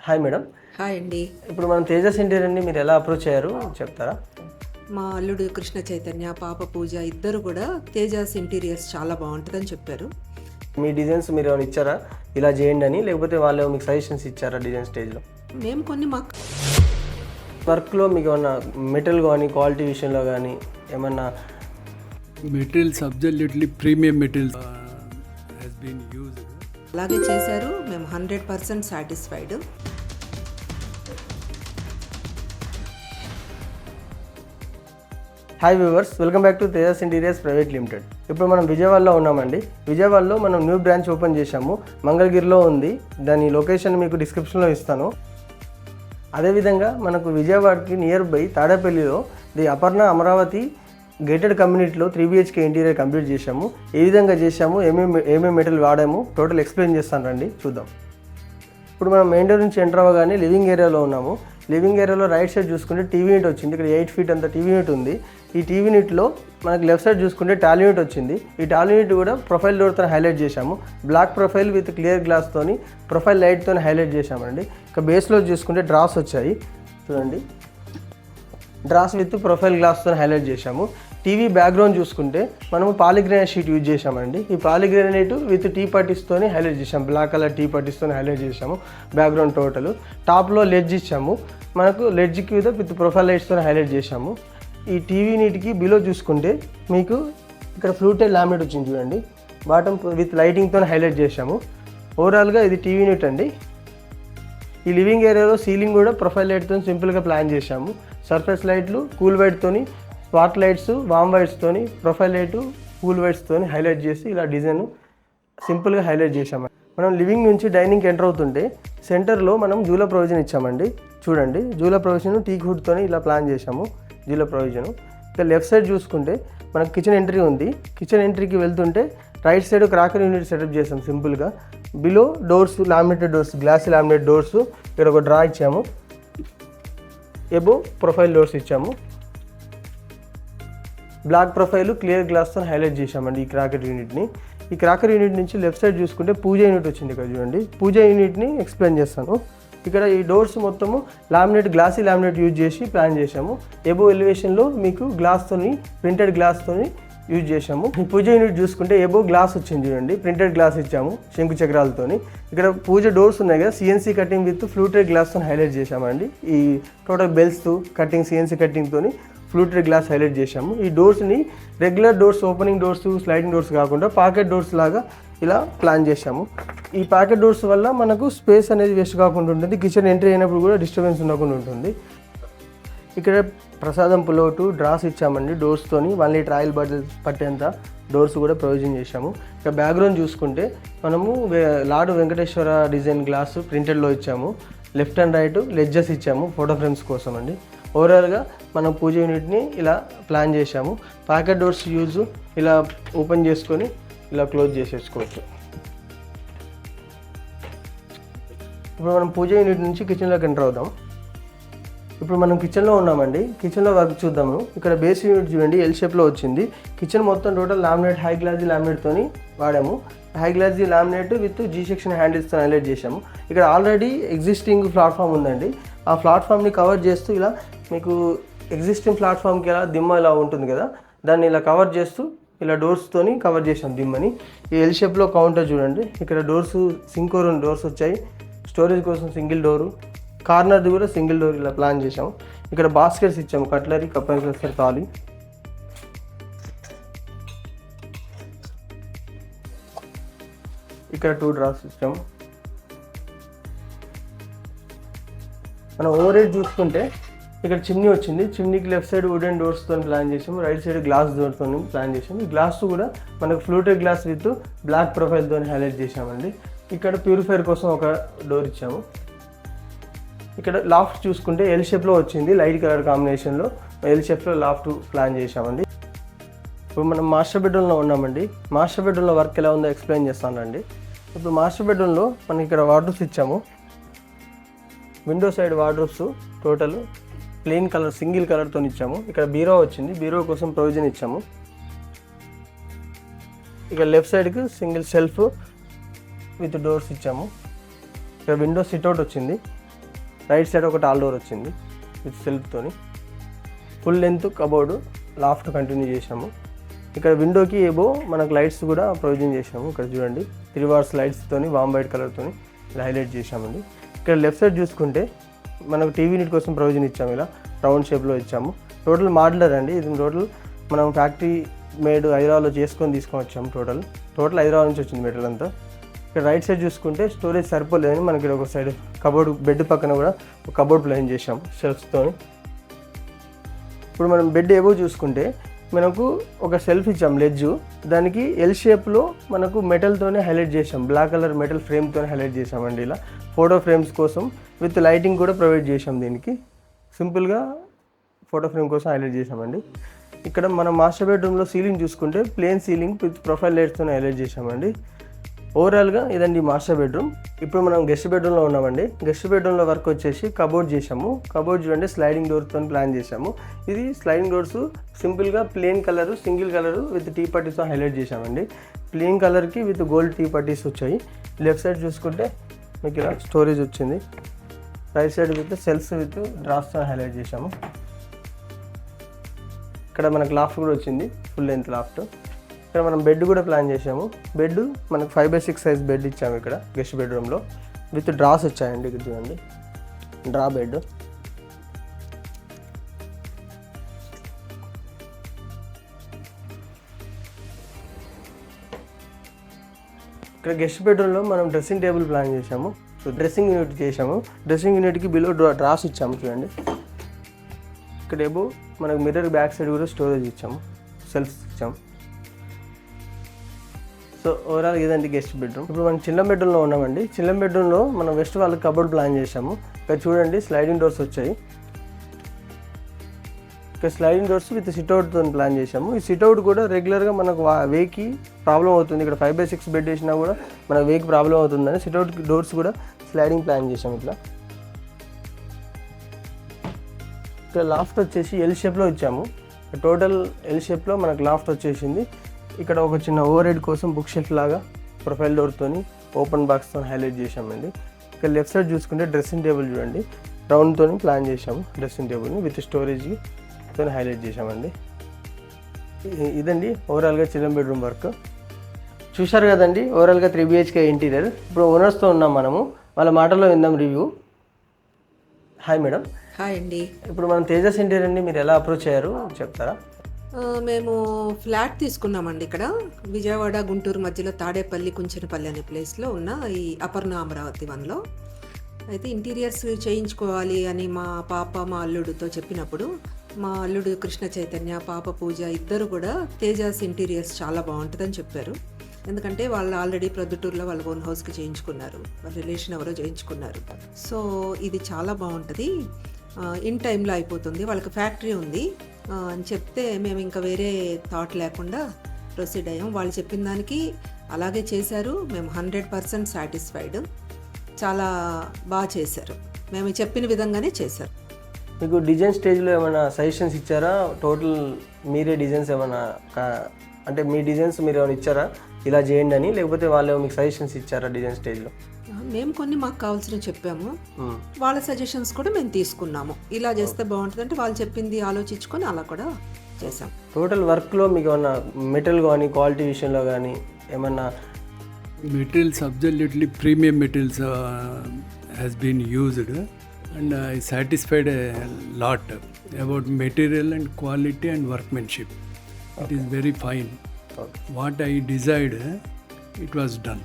Hi madam. Hi అండి. ఇప్పుడు మనం తేజస్ ఇంటీరియర్ని మీరు ఎలా అప్రోచ్ అయ్యారు చెప్తారా? మా అల్లుడు కృష్ణ చైతన్య, పాప పూజ ఇద్దరు కూడా తేజాస్ ఇంటీరియర్స్ చాలా బాగుంటుందని చెప్పారు. మీ డిజైన్స్ మీరు ఏమైనా ఇచ్చారా ఇలా చేయండి అని, లేకపోతే వాళ్ళు మీకు సజెషన్స్ ఇచ్చారా డిజైన్ స్టేజ్లో? మేము కొన్ని మాకు వర్క్లో మీకు ఏమన్నా మెటీరియల్ కానీ క్వాలిటీ విషయంలో కానీ ఏమన్నా? Materials absolutely premium materials has been used. అలాగే చేశారు. మేము 100% satisfied. Hi viewers, welcome back to Tejas interiors private limited. ఇప్పుడు మనం విజయవాడలో ఉన్నామండి. విజయవాడలో మనం న్యూ బ్రాంచ్ ఓపెన్ చేశాము. మంగళగిరిలో ఉంది. దాని లొకేషన్ మీకు డిస్క్రిప్షన్లో ఇస్తాను. అదేవిధంగా మనకు విజయవాడకి నియర్ బై తాడేపల్లిలో ది అపర్ణ అమరావతి గేటెడ్ కమ్యూనిటీలో 3BHK ఇంటీరియర్ కంప్లీట్ చేశాము. ఏ విధంగా చేశాము, ఏమేమి మెటీరియల్ వాడాము టోటల్ ఎక్స్ప్లెయిన్ చేస్తాను రండి చూద్దాం. ఇప్పుడు మనం మెయిన్ డోర్ నుంచి ఎంటర్ అవ్వగానే లివింగ్ ఏరియాలో ఉన్నాము. లివింగ్ ఏరియాలో రైట్ సైడ్ చూసుకుంటే టీవీ యూనిట్ వచ్చింది. ఇక్కడ 8 feet అంత టీవీ యూనిట్ ఉంది. ఈ టీవీ యూనిట్లో మనకి లెఫ్ట్ సైడ్ చూసుకుంటే టాల్ యూనిట్ వచ్చింది. ఈ టాల్ యూనిట్ కూడా ప్రొఫైల్ డోర్తో హైలైట్ చేశాము. బ్లాక్ ప్రొఫైల్ విత్ క్లియర్ గ్లాస్తోని ప్రొఫైల్ లైట్తో హైలైట్ చేశామండి. ఇక బేస్లో చూసుకుంటే డ్రాస్ వచ్చాయి చూడండి. డ్రాస్ విత్ ప్రొఫైల్ గ్లాస్తో హైలైట్ చేశాము. టీవీ బ్యాక్గ్రౌండ్ చూసుకుంటే మనము పాలిగ్రానైట్ షీట్ యూజ్ చేశామండి. ఈ పాలిగ్రానైట్ విత్ టీ పట్టీస్తోని హైలైట్ చేసాము. బ్లాక్ కలర్ టీ పట్టీస్తోని హైలైట్ చేసాము బ్యాక్గ్రౌండ్ టోటల్. టాప్లో లెడ్జ్ ఇచ్చాము. మనకు లెడ్జ్కి విత్ ప్రొఫైల్ లైట్స్తో హైలైట్ చేసాము. ఈ టీవీ నీటికి బిలో చూసుకుంటే మీకు ఇక్కడ ఫ్లూటెడ్ లామినేట్ వచ్చింది చూడండి. బాటమ్ విత్ లైటింగ్తో హైలైట్ చేసాము. ఓవరాల్గా ఇది టీవీ యూనిట్ అండి. ఈ లివింగ్ ఏరియాలో సీలింగ్ కూడా ప్రొఫైల్ లైట్తో సింపుల్గా ప్లాన్ చేశాము. సర్ఫేస్ లైట్లు కూల్ వైట్తోని, స్పాట్ లైట్స్ వామ్ వైట్స్తోని, ప్రొఫైల్ లైటు కూల్ వైట్స్తోని హైలైట్ చేసి ఇలా డిజైన్ సింపుల్గా హైలైట్ చేశాము. మనం లివింగ్ నుంచి డైనింగ్కి ఎంటర్ అవుతుంటే సెంటర్లో మనం జూల ప్రొవిజన్ ఇచ్చామండి. చూడండి, జూల ప్రొవిజన్ టీక్ హుడ్తోని ఇలా ప్లాన్ చేశాము జూల ప్రొవిజను. ఇక లెఫ్ట్ సైడ్ చూసుకుంటే మనకు కిచెన్ ఎంట్రీ ఉంది. కిచెన్ ఎంట్రీకి వెళ్తుంటే right side cracker unit setup చేసాం సింపుల్గా. Below doors laminated doors, glass laminate doors, ఇక్కడ ఒక డ్రా ఇచ్చాము. ఎబో ప్రొఫైల్ డోర్స్ ఇచ్చాము. బ్లాక్ ప్రొఫైల్ క్లియర్ గ్లాస్తో హైలైట్ చేశామండి ఈ క్రాకర్ యూనిట్ని. ఈ క్రాకర్ యూనిట్ నుంచి లెఫ్ట్ సైడ్ చూసుకుంటే పూజ యూనిట్ వచ్చింది. ఇక్కడ చూడండి, పూజ యూనిట్ని ఎక్స్ప్లెయిన్ చేస్తాను. ఇక్కడ ఈ డోర్స్ మొత్తము లామినేట్, గ్లాసీ లామినేట్ యూజ్ చేసి ప్లాన్ చేశాము. ఎబో ఎలివేషన్లో మీకు గ్లాస్తోని, ప్రింటెడ్ గ్లాస్తోని యూజ్ చేసాము. ఈ పూజ యూనిట్ చూసుకుంటే ఎబో గ్లాస్ వచ్చింది చూడండి, ప్రింటెడ్ గ్లాస్ ఇచ్చాము శంకు చక్రాలతోని. ఇక్కడ పూజ డోర్స్ ఉన్నాయి కదా, CNC కటింగ్ విత్ ఫ్లూటెడ్ గ్లాస్తో హైలైట్ చేశామండి. ఈ టోటల్ బెల్స్తో కటింగ్, CNC కటింగ్తోని ఫ్లూటెడ్ గ్లాస్ హైలైట్ చేశాము. ఈ డోర్స్ని regular doors, opening doors, sliding doors కాకుండా పాకెట్ డోర్స్ లాగా ఇలా ప్లాన్ చేశాము. ఈ పాకెట్ డోర్స్ వల్ల మనకు స్పేస్ అనేది వేస్ట్ కాకుండా ఉంటుంది. కిచెన్ ఎంట్రీ అయినప్పుడు కూడా డిస్టర్బెన్స్ ఉండకుండా ఉంటుంది. ఇక్కడ ప్రసాదం పులోటు డ్రాస్ ఇచ్చామండి డోర్స్తోని. 1 లీటర్ ఆయిల్ బాటిల్ పట్టేంత డోర్స్ కూడా ప్రొవిజన్ చేశాము. ఇక బ్యాక్గ్రౌండ్ చూసుకుంటే మనము లార్డ్ వెంకటేశ్వర డిజైన్ గ్లాస్ ప్రింటెడ్లో ఇచ్చాము. లెఫ్ట్ అండ్ రైట్ లెడ్జెస్ ఇచ్చాము ఫోటో ఫ్రేమ్స్ కోసం అండి. ఓవరాల్గా మనం పూజ యూనిట్ని ఇలా ప్లాన్ చేశాము. ప్యాకెట్ డోర్స్ యూజ్ ఇలా ఓపెన్ చేసుకొని ఇలా క్లోజ్ చేసేసుకోవచ్చు. ఇప్పుడు మనం పూజ యూనిట్ నుంచి కిచెన్లోకి ఎంటర్ అవుదాం. ఇప్పుడు మనం కిచెన్లో ఉన్నామండి. కిచెన్లో వర్క్ చూద్దాము. ఇక్కడ బేస్ యూనిట్ చూడండి, ఎల్ షేప్లో వచ్చింది. కిచెన్ మొత్తం టోటల్ లామినేట్, హై గ్లాజీ లామినేట్తోని వాడాము. High glossy laminate with G section హ్యాండిల్స్తో హైలైట్ చేశాము. ఇక్కడ ఆల్రెడీ ఎగ్జిస్టింగ్ ప్లాట్ఫామ్ ఉందండి. ఆ ప్లాట్ఫామ్ని కవర్ చేస్తూ ఇలా మీకు ఎగ్జిస్టింగ్ ప్లాట్ఫామ్కి ఇలా దిమ్మ ఇలా ఉంటుంది కదా, దాన్ని ఇలా కవర్ చేస్తూ ఇలా డోర్స్తోని కవర్ చేసాం దిమ్మని. ఈ ఎల్ షేప్లో కౌంటర్ చూడండి. ఇక్కడ డోర్స్, సింక్ 2 డోర్స్ వచ్చాయి. స్టోరేజ్ కోసం సింగిల్ డోరు, కార్నర్ది కూడా సింగిల్ డోర్ ఇలా ప్లాన్ చేసాము. ఇక్కడ బాస్కెట్స్ ఇచ్చాము, కట్లరీ, కప్ అండ్ క్లస్టర్, తాళి. ఇక్కడ 2 డ్రాస్ ఇచ్చాము. మనం ఓవర్ హెడ్ చూసుకుంటే ఇక్కడ చిమ్నీ వచ్చింది. చిమ్నీకి లెఫ్ట్ సైడ్ వుడెన్ డోర్స్తో ప్లాన్ చేసాము. రైట్ సైడ్ గ్లాస్ డోర్తో ప్లాన్ చేసాము. ఈ గ్లాస్ కూడా మనకు ఫ్లూటెడ్ గ్లాస్ విత్ బ్లాక్ ప్రొఫైల్తో హైలైట్ చేసామండి. ఇక్కడ ప్యూరిఫైర్ కోసం ఒక డోర్ ఇచ్చాము. ఇక్కడ లాఫ్ట్ చూసుకుంటే ఎల్ షేప్లో వచ్చింది, లైట్ కలర్ కాంబినేషన్లో ఎల్ షేప్లో లాఫ్ట్ ప్లాన్ చేసామండి. ఇప్పుడు మనం మాస్టర్ బెడ్రూమ్లో ఉన్నామండి. మాస్టర్ బెడ్రూమ్లో వర్క్ ఎలా ఉందో ఎక్స్ప్లెయిన్ చేస్తానండి. ఇప్పుడు మాస్టర్ బెడ్రూమ్లో మనకి ఇక్కడ వార్డ్రోబ్స్ ఇచ్చాము. Window side wardrobes total plain colour, single కలర్తో ఇచ్చాము. ఇక్కడ బీరో వచ్చింది, బీరో కోసం ప్రొవిజన్ ఇచ్చాము. ఇక లెఫ్ట్ సైడ్కి సింగిల్ సెల్ఫ్ విత్ డోర్స్ ఇచ్చాము. ఇక్కడ విండో సిట్అవుట్ వచ్చింది. రైట్ సైడ్ ఒక టాల్ డోర్ వచ్చింది విత్ సెల్ఫ్తోని. Full length cupboard, loft continue చేసాము. ఇక్కడ విండోకి ఏబో మనకు లైట్స్ కూడా ప్రొవిజన్ చేసాము. ఇక్కడ చూడండి 3 వాట్స్ లైట్స్తోని వామ్ వైట్ కలర్తోని ఇలా హైలైట్ చేసామండి. ఇక్కడ లెఫ్ట్ సైడ్ చూసుకుంటే మనకు టీవీ యూనిట్ కోసం ప్రొవిజన్ ఇచ్చాము. ఇలా రౌండ్ షేప్లో ఇచ్చాము. టోటల్ మాడ్యులర్ అండి. ఇది టోటల్ మనం ఫ్యాక్టరీ మేడ్ హైదరాబాద్లో తీసుకొని వచ్చాము. టోటల్ హైదరాబాద్ నుంచి వచ్చింది మెటీరియల్ అంతా. ఇక్కడ రైట్ సైడ్ చూసుకుంటే స్టోరేజ్ సరిపోలేదని మనకి ఒక సైడ్ కబోర్డ్, బెడ్ పక్కన కూడా ఒక కబోర్డ్ ప్లేన్ చేసాము షెల్ఫ్స్తోని. ఇప్పుడు మనం బెడ్ ఏవో చూసుకుంటే మనకు ఒక సెల్ఫ్ ఇచ్చాం లెడ్జ్, దానికి ఎల్ షేప్లో మనకు మెటల్తోనే హైలైట్ చేసాం. బ్లాక్ కలర్ మెటల్ ఫ్రేమ్తోనే హైలైట్ చేసామండి. ఇలా ఫోటో ఫ్రేమ్స్ కోసం విత్ లైటింగ్ కూడా ప్రొవైడ్ చేసాం. దీనికి సింపుల్గా ఫోటో ఫ్రేమ్ కోసం హైలైట్ చేసామండి. ఇక్కడ మనం మాస్టర్ బెడ్రూమ్లో సీలింగ్ చూసుకుంటే ప్లేన్ సీలింగ్ విత్ ప్రొఫైల్ లైట్స్తోనే హైలైట్ చేసామండి. ఓవరాల్గా ఇదండి మాస్టర్ బెడ్రూమ్. ఇప్పుడు మనం గెస్ట్ బెడ్రూమ్లో ఉన్నామండి. గెస్ట్ బెడ్రూమ్లో వర్క్ వచ్చేసి కబోర్డ్ చేసాము. కబోర్డ్ చూడండి స్లైడింగ్ డోర్తో ప్లాన్ చేసాము. ఇది స్లైడింగ్ డోర్స్ సింపుల్గా plain colour, single colour with T పట్టీస్తో హైలైట్ చేసామండి. ప్లెయిన్ కలర్కి విత్ గోల్డ్ టీ పట్టీస్ వచ్చాయి. లెఫ్ట్ సైడ్ చూసుకుంటే మీకు ఇలా స్టోరేజ్ వచ్చింది. Right side with shelves with డ్రాస్తో హైలైట్ చేసాము. ఇక్కడ మనకు లాఫ్ట్ కూడా వచ్చింది, ఫుల్ లెంత్ లాఫ్ట్. ఇక్కడ మనం బెడ్ కూడా ప్లాన్ చేసాము. బెడ్ మనకు 5/6 సైజ్ బెడ్ ఇచ్చాము ఇక్కడ గెస్ట్ బెడ్రూమ్లో విత్ డ్రాస్ వచ్చాయండి. ఇక్కడ చూడండి డ్రా బెడ్. ఇక్కడ గెస్ట్ బెడ్రూమ్లో మనం డ్రెస్సింగ్ టేబుల్ ప్లాన్ చేసాము. సో డ్రెస్సింగ్ యూనిట్ చేసాము. డ్రెస్సింగ్ యూనిట్కి బిలో డ్రాస్ ఇచ్చాము చూడండి. ఇక్కడ ఏమో మనకు మిర్రర్ బ్యాక్ సైడ్ కూడా స్టోరేజ్ ఇచ్చాము, సెల్ఫ్స్ ఇచ్చాము. సో ఓవరాల్ ఇదండి గెస్ట్ బెడ్రూమ్. ఇప్పుడు మనం చిల్లం బెడ్రూమ్లో ఉన్నామండి. చిల్లం బెడ్రూమ్లో మనం వెస్ట్ వాళ్ళకి కబోర్డ్ ప్లాన్ చేసాము. ఇక్కడ చూడండి స్లైడింగ్ డోర్స్ వచ్చాయి. ఇక్కడ స్లైడింగ్ డోర్స్ విత్ సిట్అవుట్తో ప్లాన్ చేసాము. ఈ సిట్అవుట్ కూడా రెగ్యులర్గా మనకు వేకి ప్రాబ్లం అవుతుంది. ఇక్కడ 5/6 బెడ్ వేసినా కూడా మనకు వేకి ప్రాబ్లం అవుతుందని సిట్అవుట్ డోర్స్ కూడా స్లైడింగ్ ప్లాన్ చేసాము. ఇట్లా ఇక్కడ లాఫ్ట్ వచ్చేసి ఎల్ షేప్లో ఇచ్చాము. టోటల్ ఎల్ షేప్లో మనకు లాఫ్ట్ వచ్చేసింది. ఇక్కడ ఒక చిన్న ఓవర్ హెడ్ కోసం బుక్ షెల్ఫ్ లాగా ప్రొఫైల్ డోర్తోని ఓపెన్ బాక్స్తో హైలైట్ చేసామండి. ఇక్కడ లెఫ్ట్ సైడ్ చూసుకుంటే డ్రెస్సింగ్ టేబుల్ చూడండి రౌండ్తో ప్లాన్ చేసాము. డ్రెస్సింగ్ టేబుల్ని విత్ స్టోరేజ్తో హైలైట్ చేసామండి. ఇదండి ఓవరాల్గా చిల్లం బెడ్రూమ్ వర్క్. చూశారు కదండి ఓవరాల్గా 3 BHK ఇంటీరియర్. ఇప్పుడు ఓనర్స్తో ఉన్నాం మనము, వాళ్ళ మాటల్లో విందాం రివ్యూ. Hi madam. హాయ్ అండి. ఇప్పుడు మనం తేజస్ ఇంటీరియర్ని మీరు ఎలా అప్రోచ్ అయ్యారు చెప్తారా? మేము ఫ్లాట్ తీసుకున్నామండి ఇక్కడ విజయవాడ గుంటూరు మధ్యలో తాడేపల్లి కుంచెనపల్లి అనే ప్లేస్లో ఉన్న ఈ అపర్ణ అమరావతి 1లో. అయితే ఇంటీరియర్స్ చేయించుకోవాలి అని మా పాప మా అల్లుడితో చెప్పినప్పుడు మా అల్లుడు కృష్ణ చైతన్య, పాప పూజ ఇద్దరు కూడా తేజాస్ ఇంటీరియర్స్ చాలా బాగుంటుందని చెప్పారు. ఎందుకంటే వాళ్ళు ఆల్రెడీ ప్రొద్దుటూరులో వాళ్ళ ఓన్ హౌస్కి చేయించుకున్నారు, వాళ్ళ రిలేషన్ ఎవరో చేయించుకున్నారు. సో ఇది చాలా బాగుంటుంది, ఇన్ టైంలో అయిపోతుంది, వాళ్ళకి ఫ్యాక్టరీ ఉంది అని చెప్తే మేము ఇంకా వేరే థాట్ లేకుండా ప్రొసీడ్ అయ్యాం. వాళ్ళు చెప్పిన దానికి అలాగే చేశారు. మేము 100% సాటిస్ఫైడ్. చాలా బాగా చేశారు, మేము చెప్పిన విధంగానే చేశారు. మీకు డిజైన్ స్టేజ్లో ఏమైనా సజెషన్స్ ఇచ్చారా? టోటల్ మీరే డిజైన్స్ ఏమైనా అంటే మీ డిజైన్స్ మీరు ఏమైనా ఇచ్చారా ఇలా చేయండి అని, లేకపోతే వాళ్ళు మీకు సజెషన్స్ ఇచ్చారా డిజైన్ స్టేజ్లో? మేము కొన్ని మాకు కావాల్సిన చెప్పాము, వాళ్ళ సజెషన్స్ కూడా మేము తీసుకున్నాము. ఇలా చేస్తే బాగుంటుంది అంటే వాళ్ళు చెప్పింది ఆలోచించుకొని అలా కూడా చేసాం. టోటల్ వర్క్లో మీకు ఏమన్నా మెటీరియల్ కానీ క్వాలిటీ విషయంలో కానీ ఏమన్నా? Materials absolutely premium materials has been used, and I satisfied a lot about material and quality and workmanship. It is very fine. What I desired, it was done.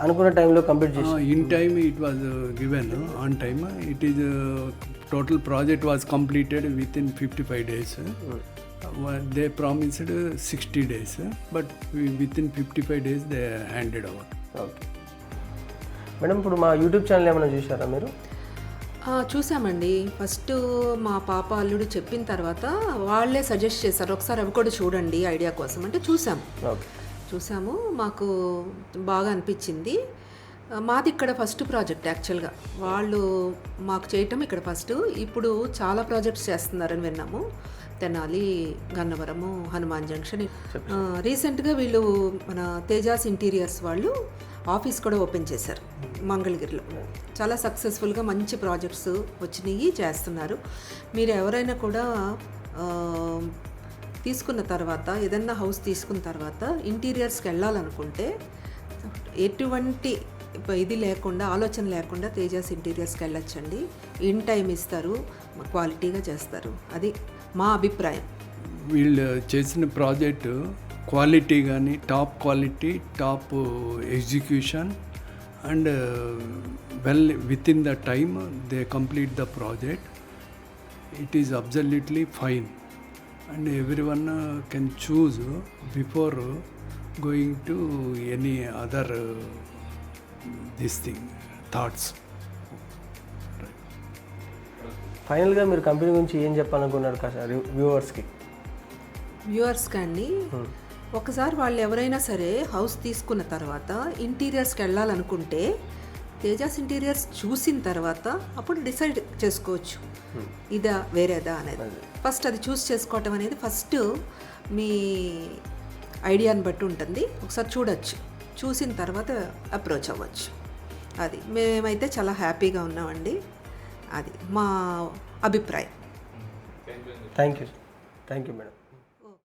అనుకున్న టైంలో complete చేసి In time it was given on time. It is total project was completed within 55 days. They promised 60 days, but within 55 days they handed over. Okay madam, ఇప్పుడు మా YouTube channel ఏమైనా చూసారా మీరు? చూసామండి. First మా పాప అల్లుడు చెప్పిన తర్వాత వాళ్ళే సజెస్ట్ చేశారు, ఒకసారి అవి కూడా చూడండి ఐడియా కోసం అంటే చూసాము. మాకు బాగా అనిపించింది. మాది ఇక్కడ ఫస్ట్ ప్రాజెక్ట్ యాక్చువల్గా, వాళ్ళు మాకు చేయటం ఇక్కడ ఫస్ట్. ఇప్పుడు చాలా ప్రాజెక్ట్స్ చేస్తున్నారని విన్నాము. తెనాలి, గన్నవరము, హనుమాన్ జంక్షన్. రీసెంట్గా వీళ్ళు మన తేజాస్ ఇంటీరియర్స్ వాళ్ళు ఆఫీస్ కూడా ఓపెన్ చేశారు మంగళగిరిలో. చాలా సక్సెస్ఫుల్గా మంచి ప్రాజెక్ట్స్ వచ్చినాయి, చేస్తున్నారు. మీరు ఎవరైనా కూడా తీసుకున్న తర్వాత, ఏదన్నా హౌస్ తీసుకున్న తర్వాత ఇంటీరియర్స్కి వెళ్ళాలనుకుంటే ఎటువంటి ఇది లేకుండా, ఆలోచన లేకుండా తేజాస్ ఇంటీరియర్స్కి వెళ్ళొచ్చండి. ఇన్ టైం ఇస్తారు, క్వాలిటీగా చేస్తారు. అది మా అభిప్రాయం. వీళ్ళు చేసిన ప్రాజెక్టు క్వాలిటీ కానీ top quality, top execution and well with in the time they complete the project. It is absolutely fine and everyone can choose before going to any other this thing thoughts. ఫైనల్గా మీరు company గురించి ఏం చెప్పాలనుకున్నారు వ్యూవర్స్కి? వ్యూవర్స్కి అండి, ఒకసారి వాళ్ళు ఎవరైనా సరే హౌస్ తీసుకున్న తర్వాత ఇంటీరియర్స్కి వెళ్ళాలనుకుంటే తేజాస్ ఇంటీరియర్స్ చూసిన తర్వాత అప్పుడు డిసైడ్ చేసుకోవచ్చు ఇదా వేరేదా అనేది. ఫస్ట్ అది చూస్ చేసుకోవటం అనేది ఫస్ట్ మీ ఐడియాని బట్టి ఉంటుంది. ఒకసారి చూడొచ్చు, చూసిన తర్వాత అప్రోచ్ అవ్వచ్చు. అది మేమైతే చాలా హ్యాపీగా ఉన్నామండి. అది మా అభిప్రాయం. Thank you madam.